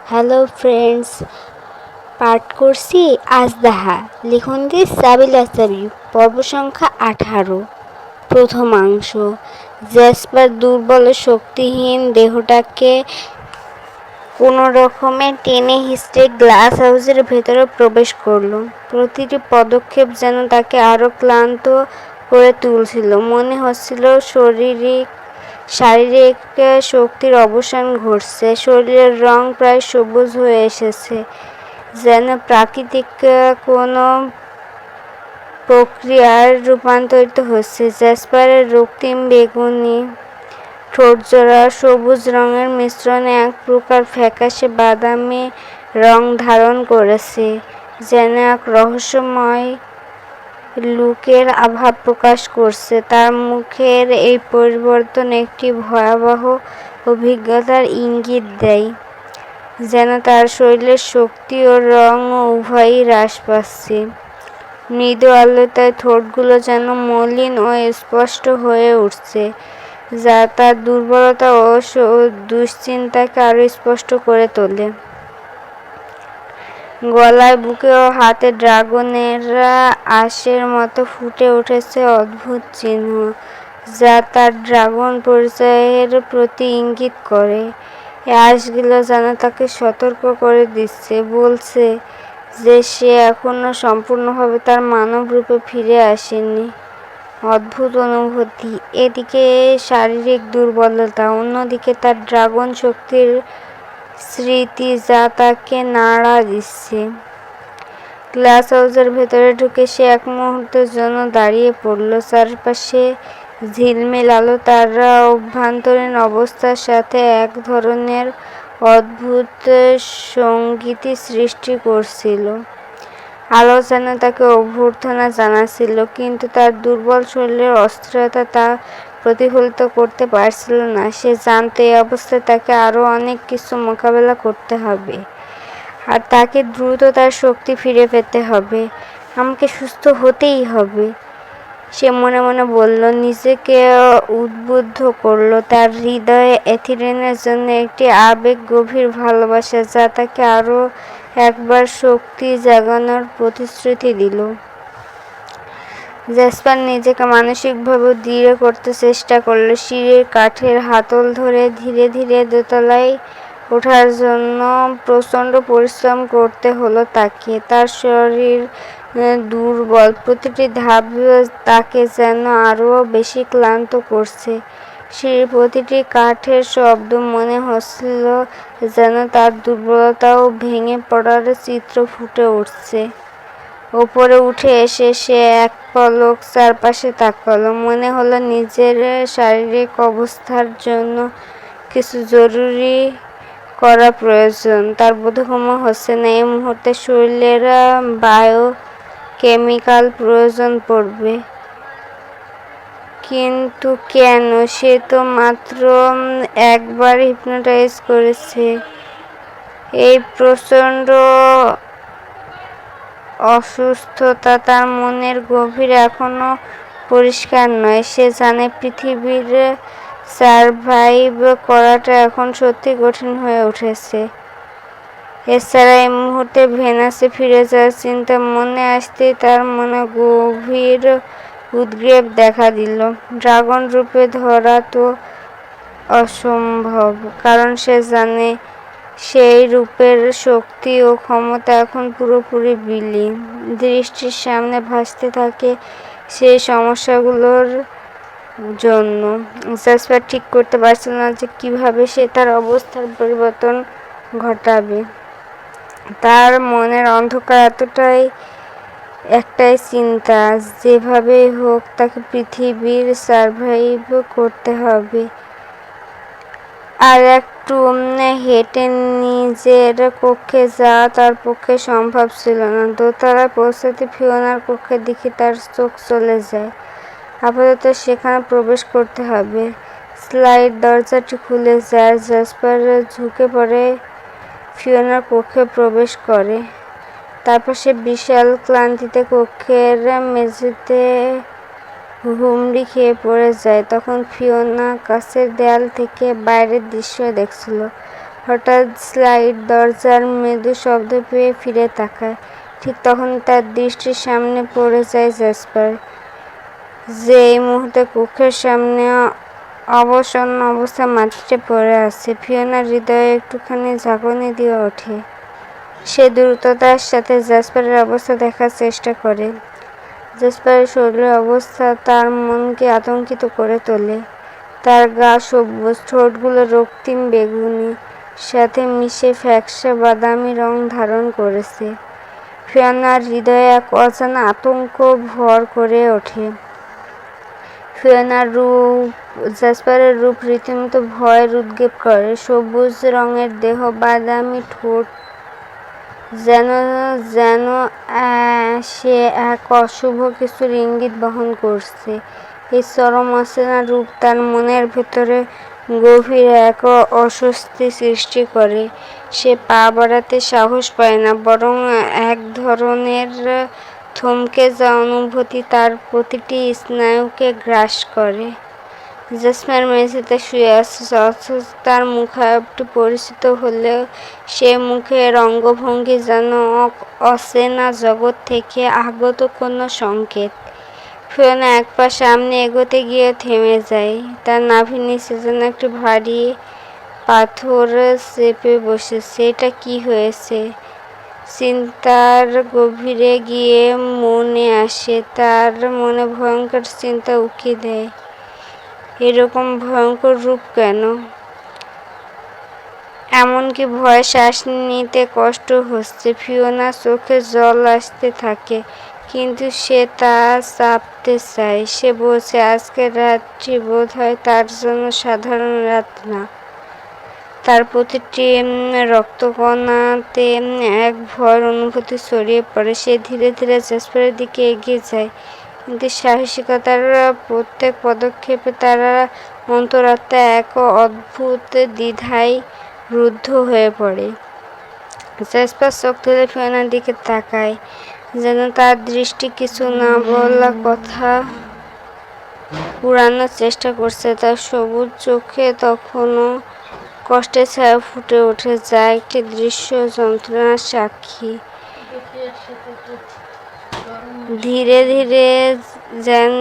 Hello friends, পাঠ করছি আজদাহা, লিখন দিয়ে সাবিল আসাবি, পর্ব সংখ্যা 18। প্রথমাংশ। জ্যাসপার দুর্বল ও শক্তিহীন দেহটাকে কোনো রকমে টেনে হিঁচড়ে গ্লাস হাউসের ভেতরে প্রবেশ করলো। প্রতিটি পদক্ষেপ যেন তাকে আরো ক্লান্ত করে তুলছিল। মনে হচ্ছিল শারীরিক শক্তির অবসান ঘটছে। শরীরের রং প্রায় সবুজ হয়ে এসেছে, যেন প্রাকৃতিক কোনো প্রক্রিয়ার রূপান্তরিত হচ্ছে। জ্যাসপারের রক্তিম বেগুনি ঠোঁটজোড়া সবুজ রঙের মিশ্রণে এক প্রকার ফ্যাকাশে বাদামি রং ধারণ করেছে, যেন এক রহস্যময় লুকের আভাব প্রকাশ করছে। তার মুখের এই পরিবর্তন একটি ভয়াবহ অভিজ্ঞতার ইঙ্গিত দেয়, যেন তার শরীরের শক্তি ও রং উভয়ই হ্রাস পাচ্ছে। মৃদু আলোতায় ঠোঁটগুলো যেন মলিন ও স্পষ্ট হয়ে উঠছে, যা তার দুর্বলতা ও দুশ্চিন্তাকে আরো স্পষ্ট করে তোলে। গলায়, বুকে ও হাতে ড্রাগনের আঁশের মতো ফুটে উঠেছে অদ্ভুত চিহ্ন, যা তার ড্রাগন পরিচয়ের প্রতি ইঙ্গিত করে। এই আঁশগুলো যেন তাকে সতর্ক করে দিচ্ছে, বলছে যে সে এখনো সম্পূর্ণভাবে তার মানব রূপে ফিরে আসেনি। অদ্ভুত অনুভূতি, এদিকে শারীরিক দুর্বলতা, অন্যদিকে তার ড্রাগন শক্তির স্মৃতি যা তাকে নাড়া দিচ্ছে। গ্লাস হাউসের ভেতরে ঢুকে সে এক মুহূর্তের জন্য দাঁড়িয়ে পড়ল। চারপাশে ঝিলমিল আলো তার অভ্যন্তরীণ অবস্থার সাথে এক ধরনের অদ্ভুত সঙ্গীত সৃষ্টি করছিল। আলো যেন তাকে অভ্যর্থনা জানাচ্ছিল, কিন্তু তার দুর্বল শরীরের অস্থিরতা তা প্রতিফলিত করতে পারছিল না। সে জানত এই অবস্থায় তাকে আরো অনেক কিছু মোকাবেলা করতে হবে, আর তাকে দ্রুত তার শক্তি ফিরে পেতে হবে। আমাকে সুস্থ হতেই হবে, সে মনে মনে বলল, নিজেকে উদ্বুদ্ধ করল। তার হৃদয়ে এথিরেনের জন্য একটি আবেগ গভীর ভালোবাসা, যা তাকে আরো একবার শক্তি জাগানোর প্রতিশ্রুতি দিল। জ্যাসপার নিজেকে মানসিকভাবে দৃঢ় করতে চেষ্টা করল। সিঁড়ির কাঠের হাতল ধরে ধীরে ধীরে দোতলায় ওঠার জন্য প্রচণ্ড পরিশ্রম করতে হলো তাকে। তার শরীর দুর্বল, প্রতিটি ধাপ তাকে যেন আরো বেশি ক্লান্ত করছে। সিঁড়ির প্রতিটি কাঠের শব্দ মনে হচ্ছিল যেন তার দুর্বলতাও ভেঙে পড়ার চিত্র ফুটে উঠছে। ওপরে উঠে এসে সে এক পলক চারপাশে তাকালো। মনে হলো নিজের শারীরিক অবস্থার জন্য কিছু জরুরি করা প্রয়োজন। তার বোধগম্য হচ্ছে না এই মুহূর্তে শরীরের বায়োকেমিক্যাল প্রয়োজন পড়বে। কিন্তু কেন? সে তো মাত্র একবার হিপনোটাইজ করেছে। এই প্রচণ্ড অসুস্থতা তার মনের গভীরে এখনো পরিষ্কার নয়। সে জানে পৃথিবীর সারভাইভ করাটা এখন সত্যি কঠিন হয়ে উঠেছে। এছাড়া এই মুহূর্তে ভেনাসে ফিরে যাওয়ার চিন্তা মনে আসতেই তার মনে গভীর উদ্বেগ দেখা দিল। ড্রাগন রূপে ধরা তো অসম্ভব, কারণ সে জানে সেই রূপের শক্তি ও ক্ষমতা এখন পুরোপুরি বিলীন। দৃষ্টির সামনে ভাসতে থাকে সেই সমস্যাগুলোর জন্য। জ্যাসপার ঠিক করতে পারছিল না যে কিভাবে সে তার অবস্থার পরিবর্তন ঘটাবে। তার মনের অন্ধকার এতটাই একটাই চিন্তা, যেভাবেই হোক তাকে পৃথিবীর সারভাইভ করতে হবে। আর একটু হেঁটে নিজের কক্ষে যাওয়া তার পক্ষে সম্ভব ছিল না। দোতলায় পৌঁছাতে ফিওনার কক্ষের দিকে তার চোখ চলে যায়। আপাতত সেখানে প্রবেশ করতে হবে। স্লাইড দরজাটি খুলে যায়। জ্যাসপার ঝুঁকে পড়ে ফিওনার কক্ষে প্রবেশ করে। তারপর সে বিশাল ক্লান্তিতে কক্ষের মেঝেতে হুমড়ি খেয়ে পড়ে যায়। তখন ফিওনা কাছের দেয়াল থেকে বাইরের দৃশ্য দেখছিল। হঠাৎ স্লাইড দরজার মৃদু শব্দ পেয়ে ফিরে তাকায়। ঠিক তখন তার দৃষ্টির সামনে পড়ে যায় জ্যাসপার, যে এই মুহূর্তে কক্ষের সামনে অবসন্ন অবস্থায় মাটিতে পড়ে আছে। ফিওনার হৃদয়ে একটুখানি ঝাঁকুনি দিয়ে ওঠে। সে দ্রুততার সাথে জ্যাসপারের অবস্থা দেখার চেষ্টা করে। জ্যাসপারের শরীরের অবস্থা তার মনকে আতঙ্কিত করে তোলে। তার গা সবুজ, ঠোঁটগুলো রক্তিম বেগুনি, সাথে মিশে ফ্যাকাশে বাদামি রং ধারণ করেছে। ফিওনার হৃদয়ে এক অজানা আতঙ্ক ভর করে ওঠে। ফিওনার রূপ, জ্যাসপারের রূপ রীতিমতো ভয়ের উদ্রেক করে। সবুজ রঙের দেহ, বাদামি ঠোঁট, যেন যেন সে এক অশুভ কিছুর ইঙ্গিত বহন করছে। এই চরম অচেনা রূপ তার মনের ভেতরে গভীর এক অস্বস্তি সৃষ্টি করে। সে পা বাড়াতে সাহস পায় না, বরং এক ধরনের থমকে যাওয়া অনুভূতি তার প্রতিটি স্নায়ুকে গ্রাস করে। জ্যাসপার মেঝেতে শুয়ে আছে, অথচ তার মুখাবয়বটি পরিচিত হলেও সে মুখের অঙ্গভঙ্গি যেন অচেনা জগৎ থেকে আগত কোনো সংকেত। ফিওনা এক পা সামনে এগোতে গিয়ে থেমে যায়। তার নাভির নিচে যেন একটি ভারী পাথর চেপে বসেছে। এটা কি হয়েছে? চিন্তার গভীরে গিয়ে মনে আসে, তার মনে ভয়ঙ্কর চিন্তা উকি দেয়। এরকম ভয়ঙ্কর রূপ কেন? এমনকি ভয়ে শ্বাস নিতে কষ্ট হচ্ছে। ফিওনার চোখে জল আসতে থাকে, কিন্তু সে তা চাপতে চায়। সে বলছে, আজকের রাতটি বোধহয় তার জন্য সাধারণ রাত না। তার প্রতিটি রক্তকণাতে এক ভয়ের অনুভূতি ছড়িয়ে পড়ে। সে ধীরে ধীরে জ্যাসপারের দিকে এগিয়ে যায়, কিন্তু সাহসিকতার প্রত্যেক পদক্ষেপে তার অন্তরাত্মা এক অদ্ভুত দ্বিধায় রুদ্ধ হয়ে পড়ে। জ্যাসপার চোখ তুলে ফিওনার দিকে তাকায়, যেন তার দৃষ্টি কিছু না বলা কথা উড়ানোর চেষ্টা করছে। তার সবুজ চোখে তখনও কষ্টের ছায়া ফুটে ওঠে, যা একটি দৃশ্য যন্ত্রণার সাক্ষী। ধীরে ধীরে যেন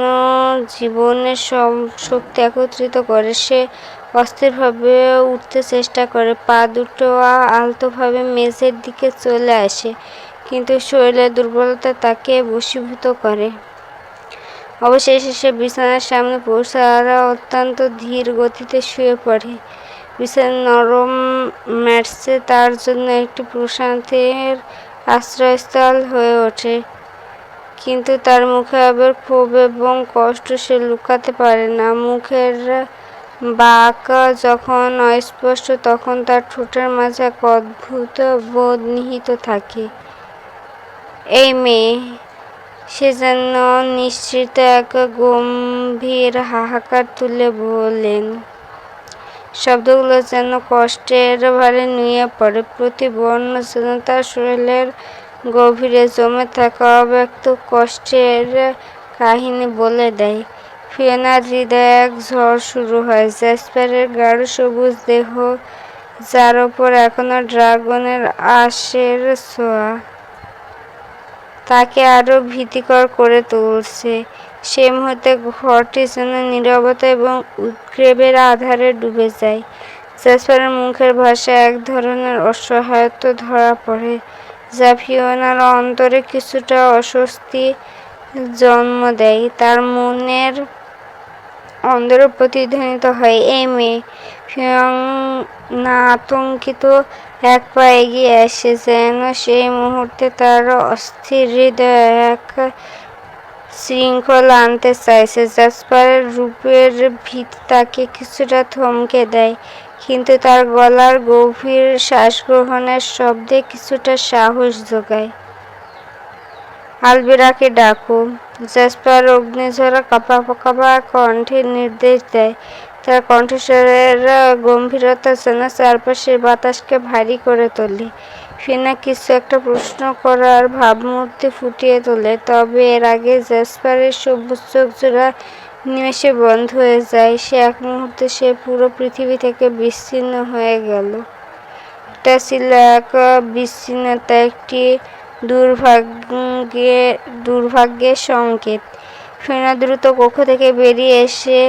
জীবনের সব শক্তি একত্রিত করে, সে অস্থিরভাবে উঠতে চেষ্টা করে। পা দুটো আলতোভাবে মেঝের দিকে চলে আসে, কিন্তু শরীরের দুর্বলতা তাকে বশীভূত করে। অবশেষে সে বিছানার সামনে পৌঁছায় আর অত্যন্ত ধীর গতিতে শুয়ে পড়ে। বিছানার নরম ম্যাট্রেস তার জন্য একটি প্রশান্তির আশ্রয়স্থল হয়ে ওঠে, কিন্তু তার মুখে আবার ক্ষোভ এবং কষ্ট সে লুকাতে পারে না। মুখের বাঁক যখন অস্পষ্ট, তখন তার ঠোঁটের মাঝে এক অদ্ভুত বোধ নিহিত থাকে। এই মেয়ে, সে যেন নিঃসৃত এক গম্ভীর হাহাকার তুলে বলেন। শব্দগুলো যেন কষ্টের ভারে নুয়ে পড়ে, প্রতি বর্ণ যেন তার শরীরের গভীরে জমে থাকা অব্যক্ত কষ্টের কাহিনী বলে দেয়। ফিওনার হৃদয়ে এক ঝড় শুরু হয়। জ্যাসপারের গাঢ় সবুজ দেহ, যার ওপর এখনো ড্রাগনের আঁশের ছোঁয়া, তাকে আরো ভীতিকর করে তুলছে। সেই মুহূর্তে ঘরটি যেন নীরবতা এবং উদ্গ্রীবের আধারে ডুবে যায়। জ্যাসপারের মুখের ভাষায় এক ধরনের অসহায়ত্ব ধরা পড়ে, যা ফিওনার অন্তরে কিছুটা অস্বস্তি জন্ম দেয়। তার মনের অন্তরে প্রতিধ্বনিত হয়, এই মেয়ে। ফিওনা আতঙ্কিত এক পা এগিয়ে আসে, যেন সেই মুহূর্তে তার অস্থির হৃদয়ে এক শৃঙ্খলা আনতে চাইছে। জ্যাসপারের রূপের ভীতি তাকে কিছুটা থমকে দেয়, কিন্তু তার গলার গভীর শ্বাসগ্রহণের শব্দে কিছুটা সাহস যোগায়। আলভিরাকে ডাকো, জ্যাসপার অগ্নিঝরা কাঁপা কাঁপা কণ্ঠে নির্দেশ দেয়। তার কণ্ঠস্বরের গম্ভীরতা যেন চারপাশের বাতাসকে ভারী করে তোলে। ফিওনা কিছু একটা প্রশ্ন করার ভাবমূর্তি ফুটিয়ে তোলে, তবে এর আগে জ্যাসপারের সবুজ চোখ জোড়া নিমেষে বন্ধ হয়ে যায়। সে এক মুহূর্তে সে পুরো পৃথিবী থেকে বিচ্ছিন্ন হয়ে গেল। এটা ছিল এক বিচ্ছিন্নতা, একটি দুর্ভাগ্যের সংকেত। ফিওনা দ্রুত কক্ষ থেকে বেরিয়ে এসে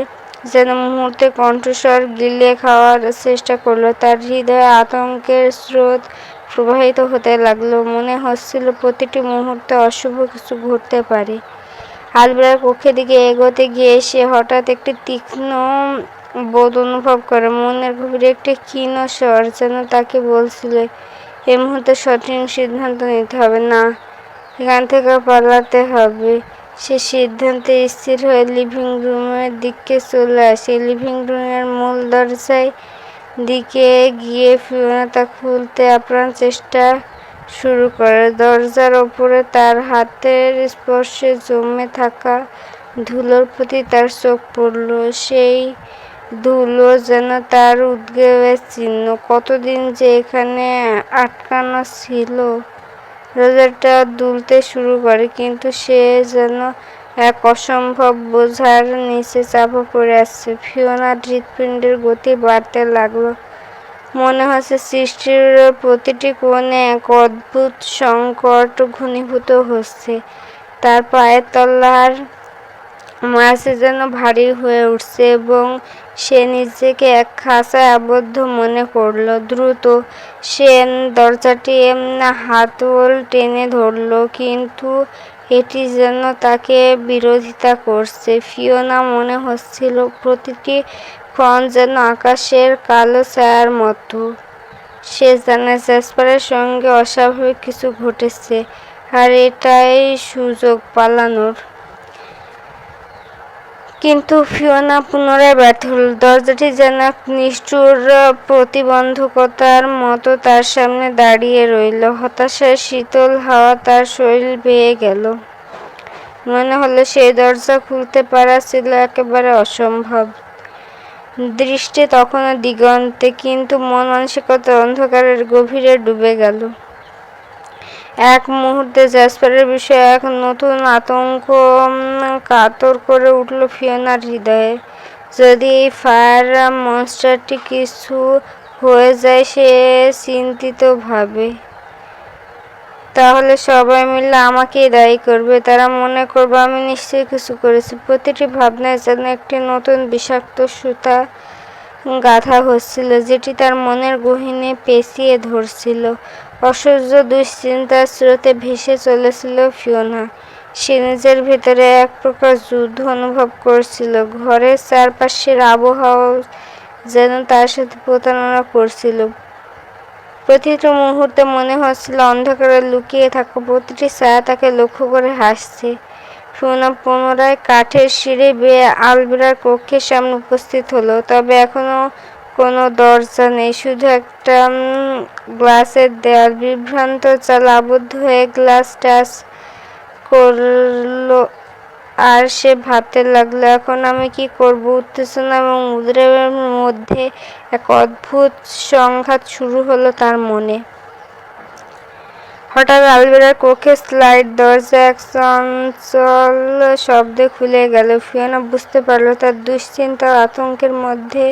যেন মুহূর্তে কণ্ঠস্বর গিলিয়ে খাওয়ার চেষ্টা করলো। তার হৃদয়ে আতঙ্কের স্রোত প্রবাহিত হতে লাগলো। মনে হচ্ছিল প্রতিটি মুহূর্তে অশুভ কিছু ঘটতে পারে। আলবেরার কক্ষের দিকে এগোতে গিয়ে সে হঠাৎ একটি তীক্ষ্ণ বোধ অনুভব করে। মনের গভীরে একটি ক্ষীণ স্বর যেন তাকে বলছিল, এই মুহূর্তে সঠিক সিদ্ধান্ত নিতে হবে, না, এখান থেকে পালাতে হবে। সে সিদ্ধান্তে স্থির হয়ে লিভিং রুমের দিকে চলে আসে। লিভিং রুমের মূল দরজায় দিকে গিয়ে ফিওনা তা খুলতে আপ্রাণ চেষ্টা শুরু করে। দরজার ওপরে তার হাতের স্পর্শে জমে থাকা ধুলোর প্রতি তার চোখ পড়ল। সেই ধুলো যেন তার উদ্বেগের চিহ্ন। কতদিন যে এখানে আটকানো ছিল। দরজাটা দুলতে শুরু করে, কিন্তু সে যেন এক অসম্ভব বোঝার নিচে চাপা পড়ে আসছে। ফিওনার হৃৎপিণ্ডের গতি বাড়তে লাগলো। মনে হচ্ছে সৃষ্টির প্রতিটি কোণে এক অদ্ভুত সংকট ঘনীভূত হচ্ছে। তার পায়ের তলার মাঝে যেন ভারী হয়ে উঠছে এবং সে নিজেকে এক খাঁচায় আবদ্ধ মনে করল। দ্রুত সে দরজাটি হাতল টেনে ধরল, কিন্তু এটি যেন তাকে বিরোধিতা করছে। ফিওনা মনে হচ্ছিল প্রতিটি ক্ষণ যেন আকাশের কালো ছায়ার মতো। সে জানে জ্যাসপারের সঙ্গে অস্বাভাবিক কিছু ঘটেছে, আর এটাই সুযোগ পালানোর। কিন্তু ফিওনা পুনরায় ব্যর্থ হল। দরজাটি যেন এক নিষ্ঠুর প্রতিবন্ধকতার মতো তার সামনে দাঁড়িয়ে রইল। হতাশার শীতল হাওয়া তার শরীর বেয়ে গেল। মনে হলো সেই দরজা খুলতে পারা ছিল একেবারে অসম্ভব। দৃষ্টি তখনও দিগন্তে, কিন্তু মন মানসিকতা অন্ধকারের গভীরে ডুবে গেল। এক মুহূর্তে জ্যাসপারের বিষয়ে এক নতুন আতঙ্ক কাতর করে উঠল ফিওনার হৃদয়ে। যদি এই ফায়ার মনস্টারটি কিছু হয়ে যায়, সে চিন্তিত ভাবে, তাহলে সবাই মিলে আমাকেই দায়ী করবে। তারা মনে করবে আমি নিশ্চয়ই কিছু করেছি। প্রতিটি ভাবনায় যেন একটি নতুন বিষাক্ত সুতা গাঁথা হচ্ছিল, যেটি তার মনের গহীনে পেঁচিয়ে ধরছিল। অসহ্য দুশ্চিন্তার স্রোতে ভেসে চলেছিল ফিওনা। সে নিজের ভেতরে এক প্রকার যুদ্ধ অনুভব করছিল। ঘরের চারপাশের আবহাওয়া যেন তার সাথে প্রতারণা করছিল। প্রতিটি মুহূর্তে মনে হচ্ছিল অন্ধকারে লুকিয়ে থাকা প্রতিটি ছায়া তাকে লক্ষ্য করে হাসছে। ফিওনা পুনরায় কাঠের সিঁড়ি বেয়ে আলবেরার কক্ষের সামনে উপস্থিত হলো। তবে এখনো কোনো দরজা নেই, শুধু একটা গ্লাসের দেয়াল। বিভ্রান্ত চাল আবদ্ধ হয়ে গ্লাস টাচ করলো, আর সে ভাবতে লাগলো, এখন আমি কি করব। উত্তেজনা এবং উদ্বেগের মধ্যে এক অদ্ভুত সংঘাত শুরু হলো তার মনে। হঠাৎ আলবেরার কক্ষের স্লাইড দরজা এক চঞ্চল শব্দে খুলে গেল। ফিওনা বুঝতে পারল তার দুশ্চিন্তা ও আতঙ্কের মধ্যে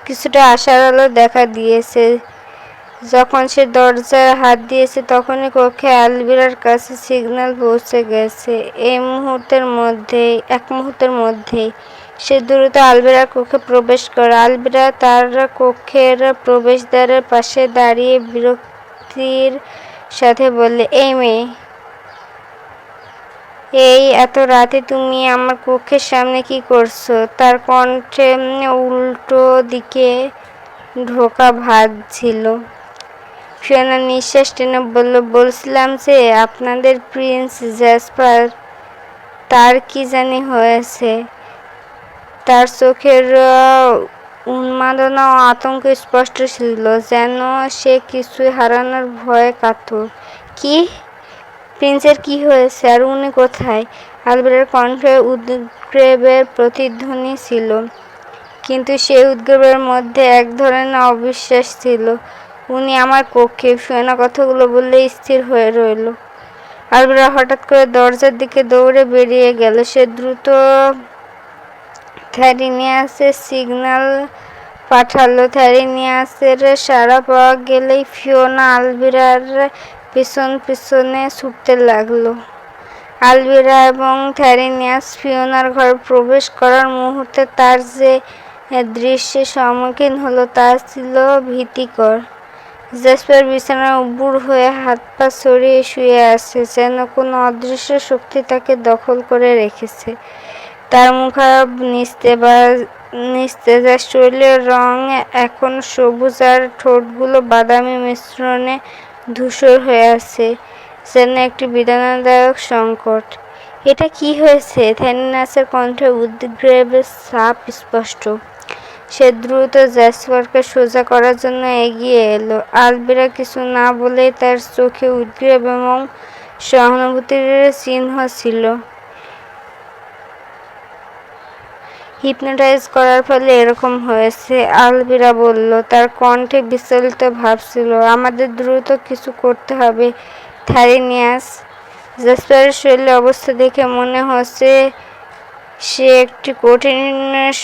কিছুটা আশার আলো দেখা দিয়েছে। যখন সে দরজায় হাত দিয়েছে, তখনই কক্ষে আলবেরার কাছে সিগন্যাল পৌঁছে গেছে। এক মুহূর্তের মধ্যেই সে দ্রুত আলবেরার কক্ষে প্রবেশ করে। আলবেরা তার কক্ষের প্রবেশদ্বারের পাশে দাঁড়িয়ে বিরক্তির সাথে বললে, এই মেয়ে, এই এত রাতে তুমি আমার কক্ষের সামনে কি করছো? তার কণ্ঠে উল্টো দিকে ঢোকা ভাঁজ ছিল। ফিওনা নিঃশ্বাস টেনে বলল, বলছিলাম যে আপনাদের প্রিন্স জ্যাসপার, তার কি জানি হয়েছে। তার চোখের উন্মাদনা ও আতঙ্ক স্পষ্ট ছিল, যেন সে কিছুই হারানোর ভয়ে কাতর। কি? প্রিন্সের কি হয়েছে? আর উনি কোথায়? আলবেরার কণ্ঠে উদ্বেগের প্রতিধ্বনি ছিল, কিন্তু সেই উদ্বেগের মধ্যে এক ধরনের অবিশ্বাস ছিল। উনি আমার কক্ষে। ফিওনা কথাগুলো বললে স্থির হয়ে রইল। আলবেরা হঠাৎ করে দরজার দিকে দৌড়ে বেরিয়ে গেল। সে দ্রুত থ্যারিনিয়াসের সিগন্যাল পাঠালো। থ্যারিনিয়াসের সাড়া পাওয়া গেলেই ফিওনা আলভিরার পিছন পিছনে ছুটতে লাগলো। আলভিরা এবং থ্যারিনিয়াস ফিওনার ঘরে প্রবেশ করার মুহূর্তে তার যে দৃশ্যের সম্মুখীন হলো তা ছিল ভীতিকর। জেসপার বিছানায় উপুড় হয়ে হাত পা ছড়িয়ে শুয়ে আছে, যেন কোনো অদৃশ্য শক্তি তাকে দখল করে রেখেছে। তার মুখাবয়ব নিস্তেজ, শরীরের রং এখন সবুজ আর ঠোঁটগুলো বাদামি মিশ্রণে ধূসর হয়ে আছে, যেন একটি বেদনাদায়ক সংকট। এটা কি হয়েছে? থ্যারিনিয়াসের কণ্ঠে উদ্বেগের ছাপ স্পষ্ট। সে দ্রুত জেসপারকে সোজা করার জন্য এগিয়ে এলো। আলভিরা কিছু না বলেই তার চোখে উদ্বেগ এবং সহানুভূতির চিহ্ন ছিল। হিপনোটাইজ করার ফলে এরকম হয়েছে, আলভিরা বলল। তার কণ্ঠে বিচলিত ভাব ছিল। আমাদের দ্রুত কিছু করতে হবে, থ্যারিনিয়াস। জেসপারের শরীরের অবস্থা দেখে মনে হচ্ছে সে একটি কঠিন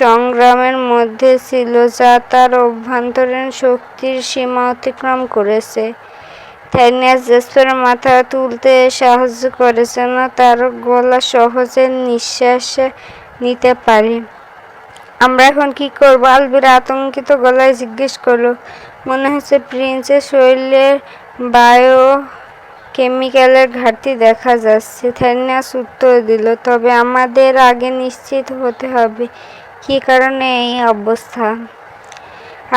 সংগ্রামের মধ্যে ছিল, যা তার অভ্যন্তরীণ শক্তির সীমা অতিক্রম করেছে। থ্যারিনিয়াস জেসপারের মাথা তুলতে সাহায্য করে, যেন তার গলা সহজে নিঃশ্বাস নিতে পারে। আমরা এখন কি করব? আলভিরা আতঙ্কিত গলায় জিজ্ঞেস করলো। মনে হচ্ছে প্রিন্সের শরীরে বায়োকেমিক্যালের ঘাটতি দেখা যাচ্ছে, থ্যারিনিয়াস উত্তর দিল। তবে আমাদের আগে নিশ্চিত হতে হবে কী কারণে এই অবস্থা।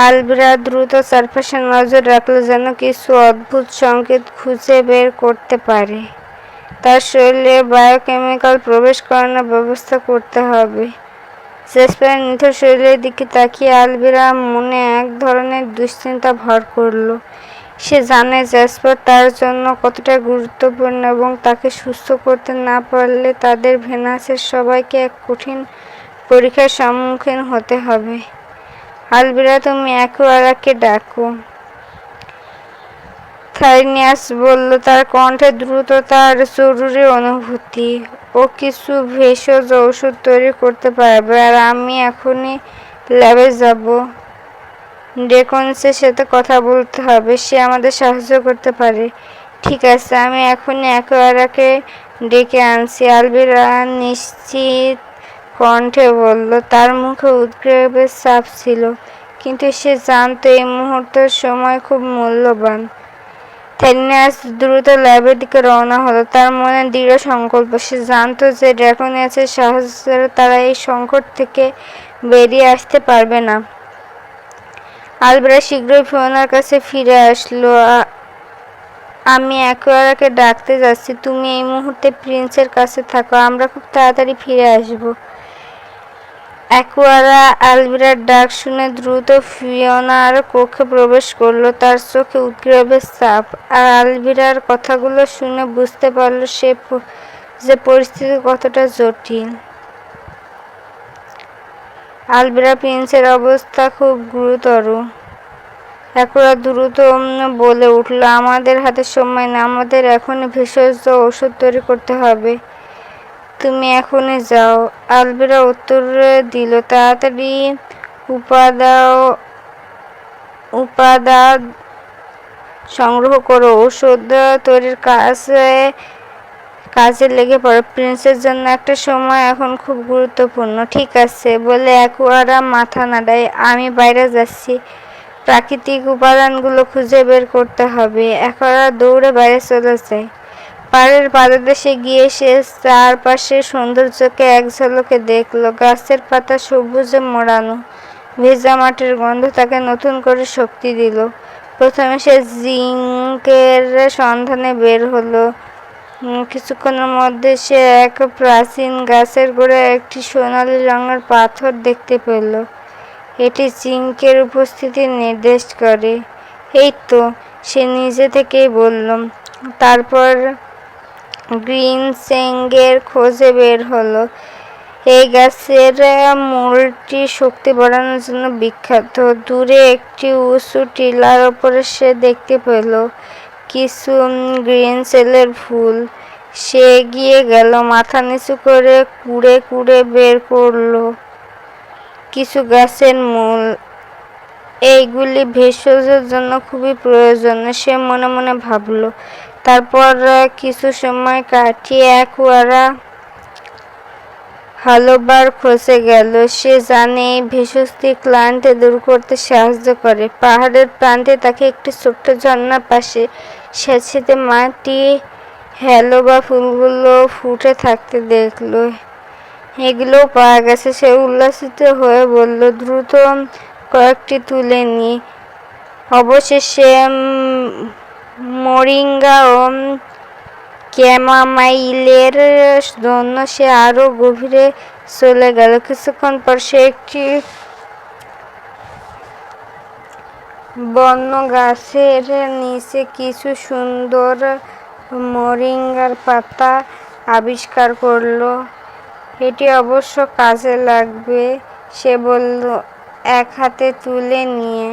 আলভিরা দ্রুত চারপাশে নজর রাখল, যেন কিছু অদ্ভুত সংকেত খুঁজে বের করতে পারে। তার শরীরে বায়োকেমিক্যাল প্রবেশ করানোর ব্যবস্থা করতে হবে। জেসপারের নিথর শরীরের দিকে তাকিয়ে আলভিরা মনে এক ধরনের দুশ্চিন্তা ভর করল। সে জানে জেসপার তার জন্য কতটা গুরুত্বপূর্ণ এবং তাকে সুস্থ করতে না পারলে তাদের ভেনাসের সবাইকে এক কঠিন পরীক্ষার সম্মুখীন হতে হবে। আলভিরা, তুমি অ্যাকুয়ারাকে ডাকো, থ্যারিনিয়াস বলল, তার কণ্ঠে দ্রুততা আর জরুরি অনুভূতি। ও কিছু ভেষজ ঔষধ তৈরি করতে পারবে, আর আমি এখনই ল্যাবে যাব। ডেকন্সের সাথে কথা বলতে হবে, সে আমাদের সাহায্য করতে পারে। ঠিক আছে, আমি এখনই অ্যাকুয়ারাকে ডেকে আনছি, আলভিরা নিশ্চিত কণ্ঠে বলল। তার মুখে উদ্বেগের ছাপ ছিল, কিন্তু সে জানত এই মুহূর্তের সময় খুব মূল্যবান। থ্যারিনিয়াস দ্রুত ল্যাবের দিকে রওনা হলো। তার মনে দৃঢ় সংকল্প। সে জানত যে ড্রাকোনিয়াসের সাহায্য ছাড়া তারা এই সংকট থেকে বেরিয়ে আসতে পারবে না। আলভিরা শীঘ্রই ফিওনার কাছে ফিরে আসলো। আমি অ্যাকুয়ারাকে ডাকতে যাচ্ছি, তুমি এই মুহূর্তে প্রিন্সের কাছে থাকো, আমরা খুব তাড়াতাড়ি ফিরে আসব। অ্যাকুয়ারা আলভিরার ডাক শুনে দ্রুত ফিওনার কক্ষে প্রবেশ করলো। তার চোখে উদ্গ্রীবের ছাপ। আর আলভিরার কথাগুলো শুনে বুঝতে পারল যে পরিস্থিতি কতটা জটিল। আলভিরা, প্রিন্সের অবস্থা খুব গুরুতর। অ্যাকুয়ারা দ্রুত বলে উঠল, আমাদের হাতে সময় না, আমাদের এখনই ভেষজ ঔষধ তৈরি করতে হবে। তুমি এখনই যাও, আলভিরা উত্তর দিল। তাড়াতাড়ি উপাদান সংগ্রহ করো, ঔষধ তৈরির কাজে লেগে পড়ো। প্রিন্সের জন্য একটা সময় এখন খুব গুরুত্বপূর্ণ। ঠিক আছে, বলে অ্যাকুয়ারা মাথা নাড়ায়। আমি বাইরে যাচ্ছি, প্রাকৃতিক উপাদানগুলো খুঁজে বের করতে হবে। অ্যাকুয়ারা দৌড়ে বাইরে চলে যায়। পাড়ের পাদদেশে গিয়ে সে চারপাশের সৌন্দর্যকে এক ঝলকে দেখল। গাছের পাতা সবুজে মোড়ানো, ভেজা মাটির গন্ধ তাকে নতুন করে শক্তি দিল। প্রথমে সে জিঙ্কের সন্ধানে বের হলো। কিছুক্ষণের মধ্যে সে এক প্রাচীন গাছের গোড়ায় একটি সোনালি রঙের পাথর দেখতে পেল। এটি জিঙ্কের উপস্থিতি নির্দেশ করে। এই তো, সে নিজে থেকেই বলল। তারপর গ্রিনসেঙ্গের খোঁজে বের হলো। এই গাছের মূলটি শক্তি বাড়ানোর জন্য বিখ্যাত। দূরে একটি উঁচু টিলার ওপরে সে দেখতে পেল কিছু গ্রিনসেলের ফুল। সে এগিয়ে গেল, মাথা নিচু করে কুড়ে কুড়ে বের করলো কিছু গাছের মূল। এইগুলি ভেষজের জন্য খুবই প্রয়োজনীয়, সে মনে মনে ভাবল। তারপর কিছু সময় কাটিয়ে অ্যাকোয়ারা ভালোবার খসে গেল। সে জানে এই ভেষজটি ক্লান্তি দূর করতে সাহায্য করে। পাহাড়ের প্রান্তে তাকে একটি ছোট্ট ঝর্ণার পাশে স্যাঁতসেঁতে মাটি হেলোবা ফুলগুলো ফুটে থাকতে দেখল। এগুলোও পাওয়া গেছে। সে উল্লাসিত হয়ে বলল, দ্রুত কয়েকটি তুলে নি। অবশেষে মোরিঙ্গা ও ক্যামামাইলের জন্য সে আরো গভীরে চলে গেল। কিছুক্ষণ পর সে একটি বন্য গাছের নিচে কিছু সুন্দর মোরিঙ্গার পাতা আবিষ্কার করল। এটি অবশ্য কাজে লাগবে, সে বলল, এক হাতে তুলে নিয়ে।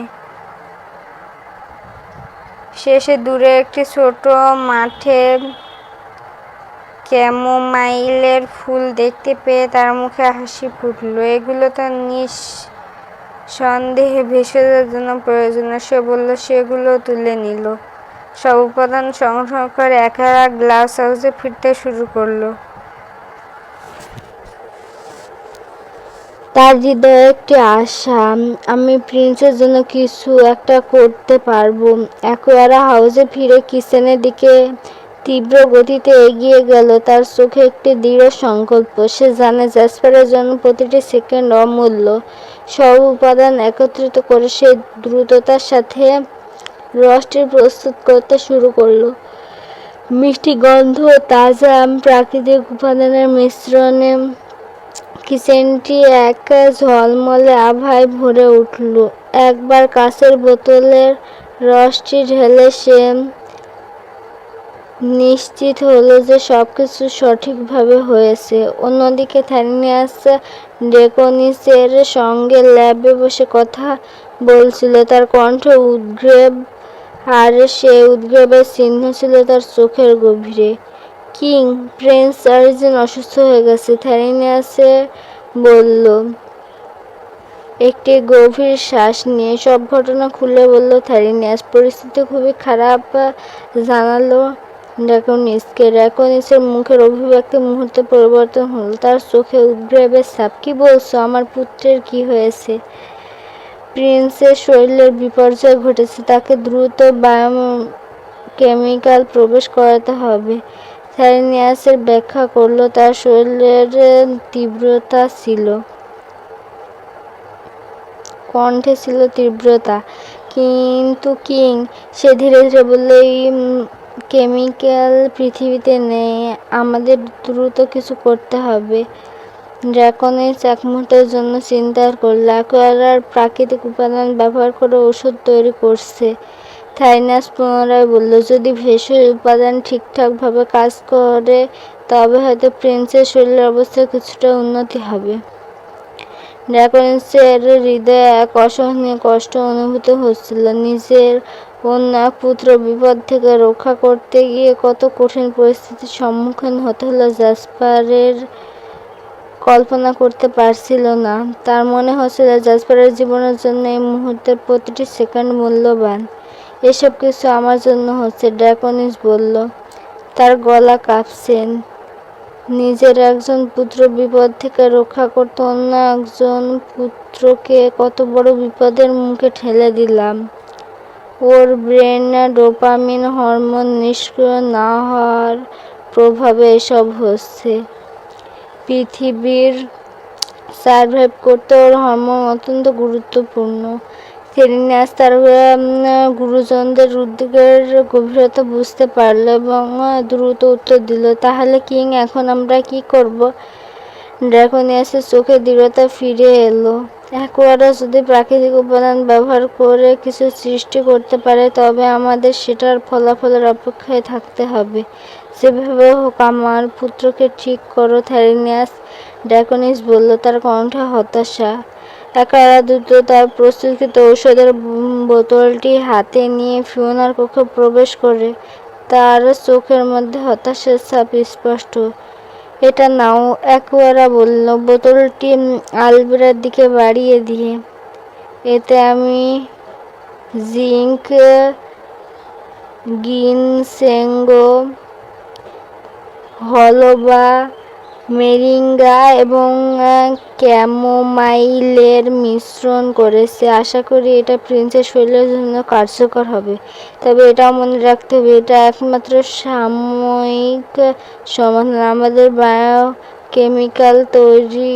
শেষে দূরে একটি ছোট মাঠে ক্যামোমাইলের ফুল দেখতে পেয়ে তার মুখে হাসি ফুটল। এগুলো তো নিঃসন্দেহে ভেষজের জন্য প্রয়োজনীয়, সে বলল। সেগুলো তুলে নিল। সব উপাদান সংগ্রহ করে একা গ্লাস হাউসে ফিরতে শুরু করলো। তার হৃদয়ে একটি আশা, আমি প্রিন্সের জন্য কিছু একটা করতে পারবো। অ্যাকোয়ারা হাউসে ফিরে কিচেনের দিকে তীব্র গতিতে এগিয়ে গেল। তার চোখে একটি দৃঢ় সংকল্প। সে জানে জ্যাসপারের জন্য প্রতিটি সেকেন্ড অমূল্য। সব উপাদান একত্রিত করে সে দ্রুততার সাথে রসটি প্রস্তুত করতে শুরু করলো। মিষ্টি গন্ধ, তাজা প্রাকৃতিক উপাদানের মিশ্রণে কিচেনটি এক ঝলমলে আভায় ভরে উঠল। একবার কাঁচের বোতলের রসটি ঢেলে সে নিশ্চিত হলো যে সবকিছু সঠিকভাবে হয়েছে। অন্যদিকে থ্যানিয়াস ড্রেকোনিসের সঙ্গে ল্যাবে বসে কথা বলছিল। তার কণ্ঠে উদ্গ্রীব, আর সেই উদ্গ্রীবের চিহ্ন ছিল তার চোখের গভীরে। কিং, প্রিন্স আর্জেন অসুস্থ হয়ে গেছে, থ্যানিয়াসে বলল একটি গভীর শ্বাস নিয়ে। সব ঘটনা খুলে বলল থ্যানিয়াস। পরিস্থিতি খুবই খারাপ জানালো ড্রেকোনিসকে। ড্রেকোনিসের মুখের অভিব্যক্তি মুহূর্তে পরিবর্তন হলো। তার চোখে উদ্গ্রীবের ছাপ। কি বলছো? আমার পুত্রের কি হয়েছে? প্রিন্সের শরীরের বিপর্যয় ঘটেছে, তাকে দ্রুত বায়োকেমিক্যাল প্রবেশ করাতে হবে। থ্যানিয়াসের ব্যাখ্যা করলো। তার শরীরের তীব্রতা ছিল, কণ্ঠে ছিল তীব্রতা। কিন্তু কিং, সে ধীরে ধীরে বলল, এই কেমিক্যাল পৃথিবীতে নেই, আমাদের দ্রুত কিছু করতে হবে। ড্রেকোনিস এক মুহূর্তের জন্য চিন্তা করল। অ্যাকোয়ারার প্রাকৃতিক উপাদান ব্যবহার করে ওষুধ তৈরি করছে। থ্যানিয়াস পুনরায় বলল, যদি ভেষজ উপাদান ঠিকঠাকভাবে কাজ করে তবে হয়তো প্রিন্সের শরীরের অবস্থায় কিছুটা উন্নতি হবে। ড্রেকোনিসের হৃদয়ে এক অসহনীয় কষ্ট অনুভূত হচ্ছিল। নিজের অন্য এক পুত্র বিপদ থেকে রক্ষা করতে গিয়ে কত কঠিন পরিস্থিতির সম্মুখীন হতে হলো জ্যাসপারের কল্পনা করতে পারছিল না। তার মনে হচ্ছিল জ্যাসপারের জীবনের জন্য এই মুহূর্তের প্রতিটি সেকেন্ড মূল্যবান। এসব কিছু আমার জন্য হচ্ছে, ড্রেকোনিস বলল। তার গলা কাঁপছে। নিজের একজন পুত্র বিপদ থেকে রক্ষা করতে অন্য একজন পুত্রকে কত বড় বিপদের মুখে ঠেলে দিলাম। ওর ব্রেনে ডোপামিন হরমোন নিষ্ক্রিয় না হওয়ার প্রভাবে এসব হচ্ছে। পৃথিবীর সারভাইভ করতে ওর হরমোন অত্যন্ত গুরুত্বপূর্ণ। থ্যানিয়াস তার গুরুজনদের উদ্বেগের গভীরতা বুঝতে পারল এবং দ্রুত উত্তর দিল, তাহলে কিং, এখন আমরা কি করব? ড্রেকোনিসের চোখে দৃঢ়তা ফিরে এলো। অ্যাকোয়ারা যদি প্রাকৃতিক উপাদান ব্যবহার করে কিছু সৃষ্টি করতে পারে তবে আমাদের সেটার ফলাফলের অপেক্ষায় থাকতে হবে। যেভাবে হোক আমার পুত্রকে ঠিক করো, থ্যানিয়াস, ড্রেকোনিস বলল, তার কণ্ঠে হতাশা। অ্যাকোয়ারা দ্রুত তার প্রস্তুতকৃত ঔষধের বোতলটি হাতে নিয়ে ফিওনার কক্ষে প্রবেশ করে। তার চোখের মধ্যে হতাশার ছাপ স্পষ্ট। এটা নাও, অ্যাকোয়ারা বলল, বোতলটি আলবেরার দিকে বাড়িয়ে দিয়ে। এতে আমি জিঙ্ক, গিনসেঙ্গ, হলবা, মেরিঙ্গা এবং ক্যামোমাইলের মিশ্রণ করেছে। আশা করি এটা প্রিন্সের শরীরের জন্য কার্যকর হবে, তবে এটাও মনে রাখতে হবে এটা একমাত্র সাময়িক সমাধান। আমাদের বায়োকেমিক্যাল তৈরি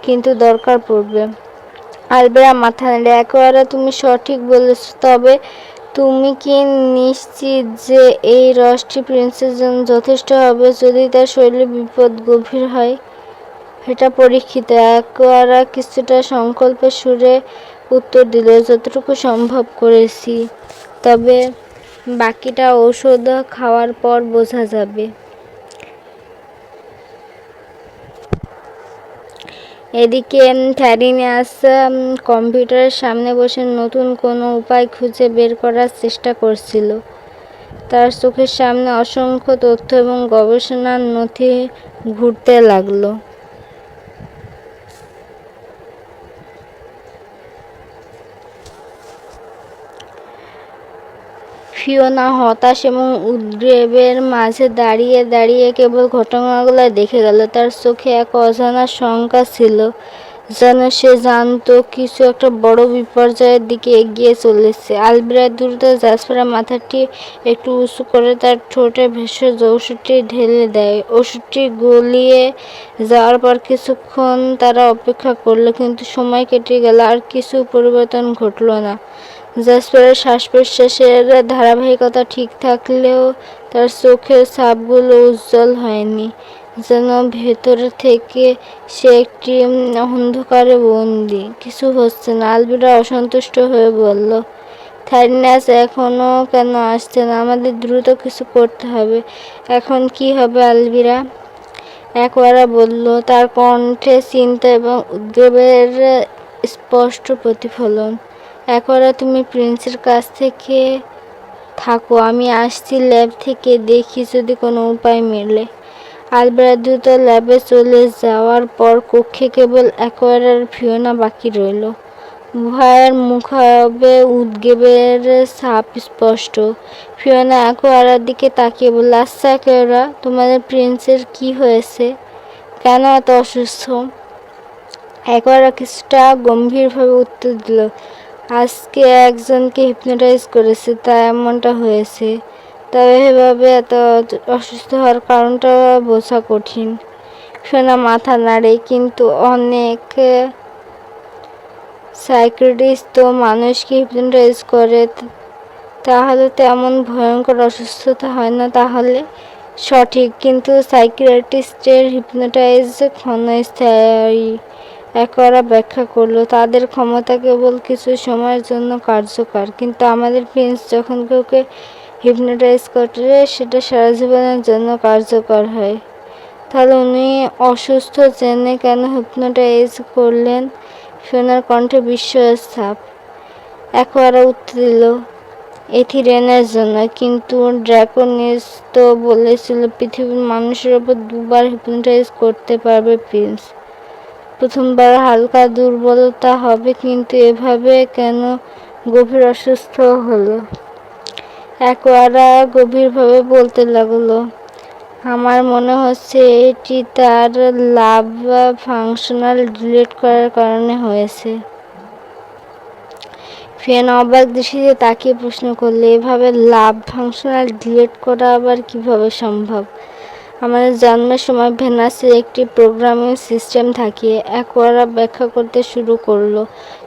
কিন্তু দরকার পড়বে। আলবেরা মাথা নাড়ে। একেবারে তুমি সঠিক বলেছ, তবে তুমি কি নিশ্চিত যে এই রসটি প্রিন্সের জন্য যথেষ্ট হবে? যদি তার শরীরে বিপদ গভীর হয়? এটা পরীক্ষিত। একবারা কিছুটা সংকল্পের সুরে উত্তর দিল, যতটুকু সম্ভব করেছি, তবে বাকিটা ঔষধ খাওয়ার পর বোঝা যাবে। এদিকে থ্যারিনিয়াস কম্পিউটারের সামনে বসে নতুন কোনো উপায় খুঁজে বের করার চেষ্টা করছিল। তার চোখের সামনে অসংখ্য তথ্য এবং গবেষণার নথি ঘুরতে লাগলো। ফিওনা হতাশ এবং উদ্বেগের মাঝে দাঁড়িয়ে দাঁড়িয়ে কেবল ঘটনাগুলো দেখে গেল। তার চোখে এক অজানা শঙ্কা ছিল, যেন সে জানতো কিছু একটা বড় বিপর্যয়ের দিকে এগিয়ে চলেছে। আলবেরা দ্রুত জাসপারের মাথাটি একটু উঁচু করে তার ঠোঁটে ভেষজ ওষুধটি ঢেলে দেয়। ওষুধটি গলিয়ে যাওয়ার পর কিছুক্ষণ তারা অপেক্ষা করলো, কিন্তু সময় কেটে গেল আর কিছু পরিবর্তন ঘটল না। জাসপারের শ্বাস-প্রশ্বাসের ধারাবাহিকতা ঠিক থাকলেও তার চোখের ছাপগুলো উজ্জ্বল হয়নি, যেন ভেতর থেকে সে একটি অন্ধকারে বন্দী। কিছু হচ্ছে না। আলবেরা অসন্তুষ্ট হয়ে বলল, থ্যারিনিয়াস এখনো কেন আসছে না? আমাদের দ্রুত কিছু করতে হবে। এখন কি হবে আলবেরা? একবারা বলল, তার কণ্ঠে চিন্তা এবং উদ্বেগের স্পষ্ট প্রতিফলন। একবারা তুমি প্রিন্সের কাছ থেকে থাকো, আমি আসছি ল্যাব থেকে, দেখি যদি কোনো উপায় মেলে। আলবেরা দ্রুত ল্যাবে চলে যাওয়ার পর কক্ষে কেবল একবারা আর ফিওনা বাকি রইল। উভয়ের মুখাবে উদ্বেগের ছাপ স্পষ্ট। ফিওনা একবারার দিকে তাকিয়ে বলল, আচ্ছা একবারা, তোমাদের প্রিন্সের কি হয়েছে? কেন এত অসুস্থ? একবারা কিছুটা গম্ভীরভাবে উত্তর দিল, আজকে একজনকে হিপনোটাইজ করেছে, তাই এমনটা হয়েছে। তবে এভাবে এত অসুস্থ হওয়ার কারণটা বোঝা কঠিন। ফিওনা মাথা নাড়ে, কিন্তু অনেক সাইকিয়াট্রিস্ট তো মানুষকে হিপনোটাইজ করে, তাহলে তো এমন ভয়ঙ্কর অসুস্থতা হয় না। তাহলে সঠিক, কিন্তু সাইকিয়াট্রিস্টের হিপনোটাইজ ক্ষণস্থায়ী। একবারা ব্যাখ্যা করলো, তাদের ক্ষমতা কেবল কিছু সময়ের জন্য কার্যকর, কিন্তু আমাদের প্রিন্স যখন কাউকে হিপনোটাইজ করে সেটা সারা জীবনের জন্য কার্যকর হয়। তাহলে উনি অসুস্থ জেনে কেন হিপনোটাইজ করলেন? ফিওনার কণ্ঠে বিস্ময়ের ছাপ। একবারা উত্তর দিল, এথিরিনের জন্য। কিন্তু ড্রাকোনিস তো বলেছিল পৃথিবীর মানুষের ওপর 2 বার হিপনোটাইজ করতে পারবে প্রিন্স। প্রথমবার হালকা দুর্বলতা হবে, কিন্তু এভাবে কেন গভীর অসুস্থ হলো? একবারা গভীরভাবে বলতে লাগলো, আমার মনে হচ্ছে এটি তার লাভ ফাংশনাল ডিলিট করার কারণে হয়েছে। ফিওনা অবাক দৃষ্টিতে তাকিয়ে প্রশ্ন করলে, এভাবে লাভ ফাংশনাল ডিলিট করা আবার কিভাবে সম্ভব? আমাদের জন্মের সময় ভেনাসের একটি প্রোগ্রামিং সিস্টেম থাকে, একবারা ব্যাখ্যা করতে শুরু করলো।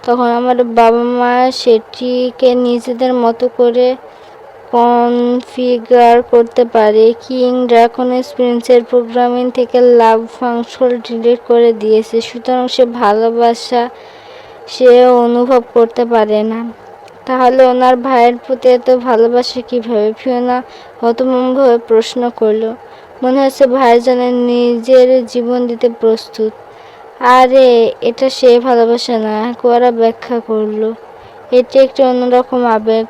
তখন আমার বাবা মা সেটিকে নিজেদের মতো করে কনফিগার করতে পারে। কিং ড্রাকোনিস প্রিন্সের প্রোগ্রামিং থেকে লাভ ফাংশন ডিলিট করে দিয়েছে, সুতরাং সে ভালোবাসা সে অনুভব করতে পারে না। তাহলে ওনার ভাইয়ের প্রতি এত ভালোবাসা কিভাবে? ফিওনা হতভম্ব হয়ে প্রশ্ন করল। মনে হচ্ছে ভাইয়ের জন্য নিজের জীবন দিতে প্রস্তুত। আরে এটা সে ভালোবাসা না, একবারা ব্যাখ্যা করলো, এটি একটি অন্যরকম আবেগ।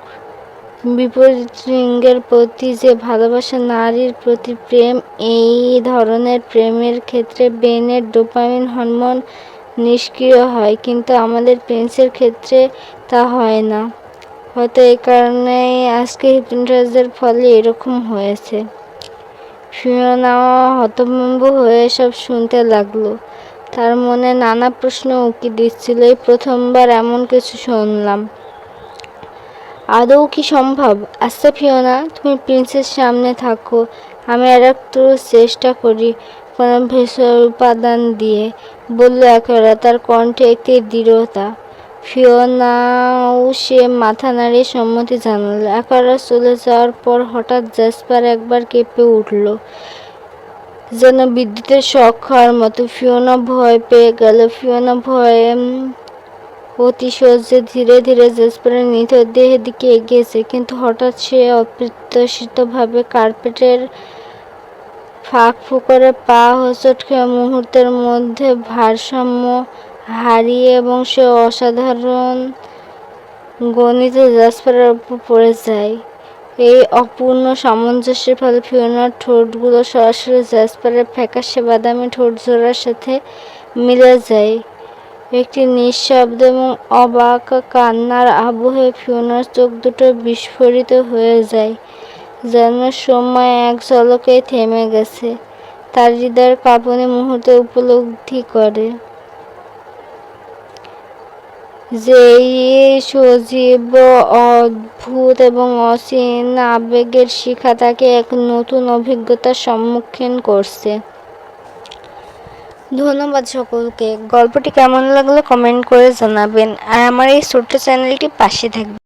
বিপরীত লিঙ্গের প্রতি যে ভালোবাসা, নারীর প্রতি প্রেম, এই ধরনের প্রেমের ক্ষেত্রে ব্রেনের ডোপামিন হরমোন নিষ্ক্রিয় হয়, কিন্তু আমাদের প্রিন্সের ক্ষেত্রে তা হয় না। হয়তো এই কারণেই আজকে হিপনোটাইজের ফলে এরকম হয়েছে। ফিওনা হতভম্ব হয়ে সব শুনতে লাগলো। তার মনে নানা প্রশ্ন উকি দিচ্ছিল। এই প্রথমবার এমন কিছু শুনলাম। আদৌ কি সম্ভব? আচ্ছা ফিওনা, তুমি প্রিন্সের সামনে থাকো, আমি আর একটু চেষ্টা করি কোনো ভেষজ উপাদান দিয়ে, বলল একরা, তার কণ্ঠে একটি দৃঢ়তা। ফিওনাও সে মাথা নাড়িয়ে সম্মতি জানালো। একরা চলে যাওয়ার পর হঠাৎ জ্যাসপার একবার কেঁপে উঠল, যেন বিদ্যুতের শক খাওয়ার মতো। ফিওনা ভয় পেয়ে গেল। ফিওনা ভয়ে অতি সহজে ধীরে ধীরে জ্যাসপারের নিথর দেহের দিকে এগিয়েছে, কিন্তু হঠাৎ সে অপ্রত্যাশিতভাবে কার্পেটের ফাঁক ফোকরে পা হোঁচট খেয়ে মুহূর্তের মধ্যে ভারসাম্য হারিয়ে এবং সে অসাধারণ গণিতে জ্যাসপারের উপর পড়ে যায়। এই অপূর্ণ সামঞ্জস্যের ফলে ফিওনার ঠোঁটগুলো সরাসরি জ্যাসপারের ফ্যাকাশে বাদামি ঠোঁটজোড়ার সাথে মিলে যায়। একটি নিঃশব্দ এবং অবাক কান্নার আবহে ফিওনার চোখ দুটো বিস্ফোরিত হয়ে যায়, যেন সময় এক ঝলকেই থেমে গেছে। তার হৃদয়ের কাঁপুনি মুহূর্তে উপলব্ধি করে যে এই সজীব, অদ্ভুত এবং অসীম আবেগের শিখা তাকে এক নতুন অভিজ্ঞতার সম্মুখীন করছে। ধন্যবাদ সকলকে। গল্পটি কেমন লাগলো কমেন্ট করে জানাবেন, আর আমার এই ছোট্ট চ্যানেলটি পাশে থাকবেন।